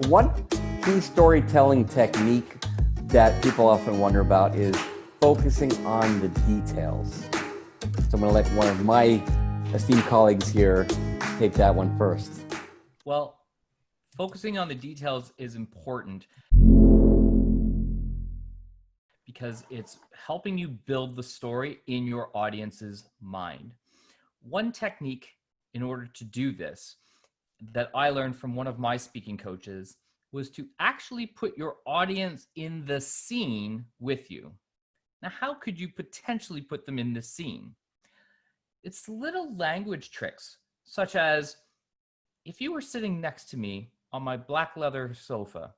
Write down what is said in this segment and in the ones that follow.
One key storytelling technique that people often wonder about is focusing on the details. So I'm going to let one of my esteemed colleagues here take that one first. Well, focusing on the details is important because it's helping you build the story in your audience's mind. One technique in order to do this that I learned from one of my speaking coaches was to actually put your audience in the scene with you. Now, how could you potentially put them in the scene? It's little language tricks, such as if you were sitting next to me on my black leather sofa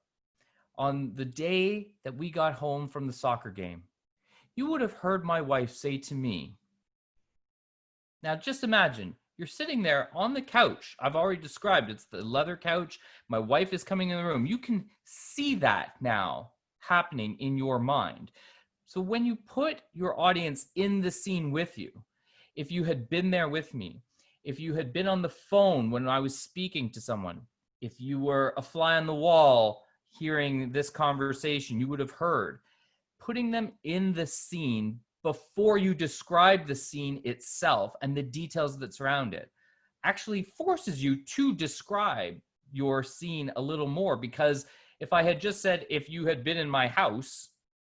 on the day that we got home from the soccer game, you would have heard my wife say to me, now just imagine, you're sitting there on the couch. I've already described it's the leather couch. My wife is coming in the room. You can see that now happening in your mind. So when you put your audience in the scene with you, if you had been there with me, if you had been on the phone when I was speaking to someone, if you were a fly on the wall hearing this conversation, you would have heard. Putting them in the scene before you describe the scene itself and the details that surround it actually forces you to describe your scene a little more. Because if I had just said, if you had been in my house,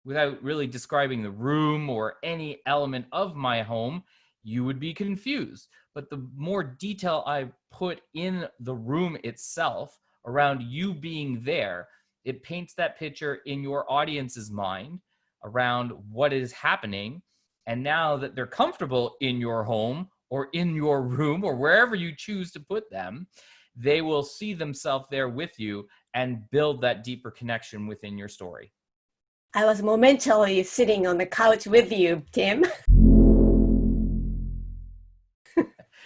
without really describing the room or any element of my home, you would be confused. But the more detail I put in the room itself around you being there, it paints that picture in your audience's mind around what is happening. And now that they're comfortable in your home or in your room or wherever you choose to put them, they will see themselves there with you and build that deeper connection within your story. I was momentarily sitting on the couch with you, Tim.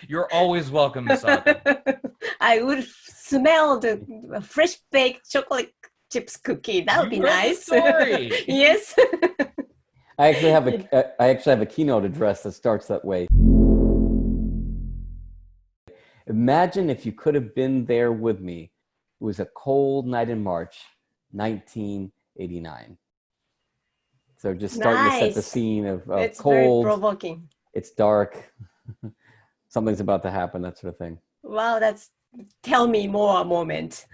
You're always welcome, Misako. I would smell the fresh baked chocolate chips cookie. That would be nice. Story. Yes. I actually have a keynote address that starts that way. Imagine if you could have been there with me. It was a cold night in March, 1989. So just starting to set the scene of it's cold. Very provoking. It's dark. Something's about to happen, that sort of thing. Wow, that's tell me more moment.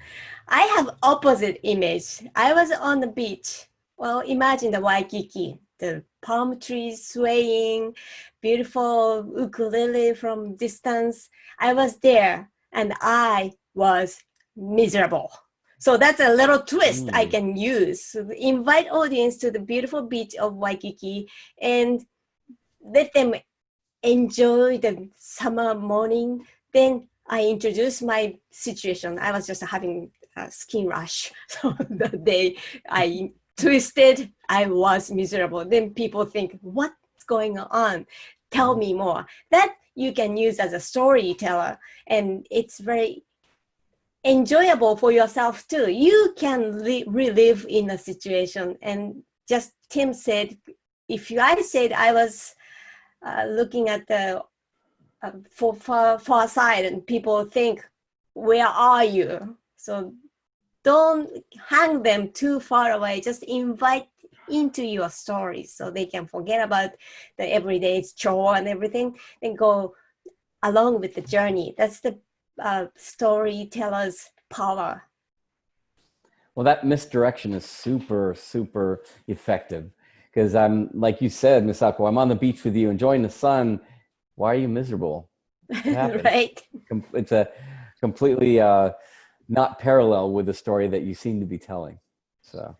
I have opposite image. I was on the beach. Well, imagine the Waikiki, the palm trees swaying, beautiful ukulele from distance. I was there and I was miserable. So that's a little twist I can use. So invite audience to the beautiful beach of Waikiki and let them enjoy the summer morning. Then I introduce my situation. I was just having a skin rash. So the day I twisted, I was miserable. Then people think, what's going on? Tell me more. That you can use as a storyteller. And it's very enjoyable for yourself too. You can relive in a situation. And just Tim said, I said I was looking at the far side and people think, where are you? So don't hang them too far away. Just invite into your story so they can forget about the everyday chore and everything and go along with the journey. That's the storyteller's power. Well, that misdirection is super, super effective. Because I'm, like you said, Misako, I'm on the beach with you, enjoying the sun. Why are you miserable? Right. It's a completely not parallel with the story that you seem to be telling. So,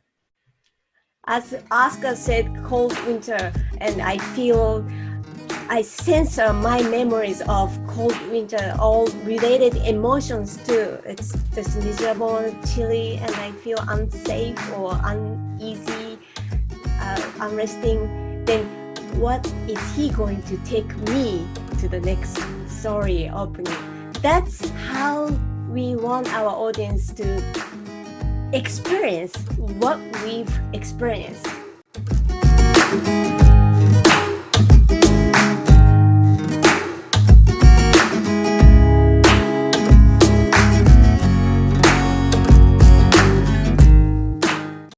as Oscar said, cold winter, and I censor my memories of cold winter, all related emotions too. It's just miserable, chilly, and I feel unsafe or uneasy. Unresting, then what is he going to take me to the next story opening? That's how we want our audience to experience what we've experienced.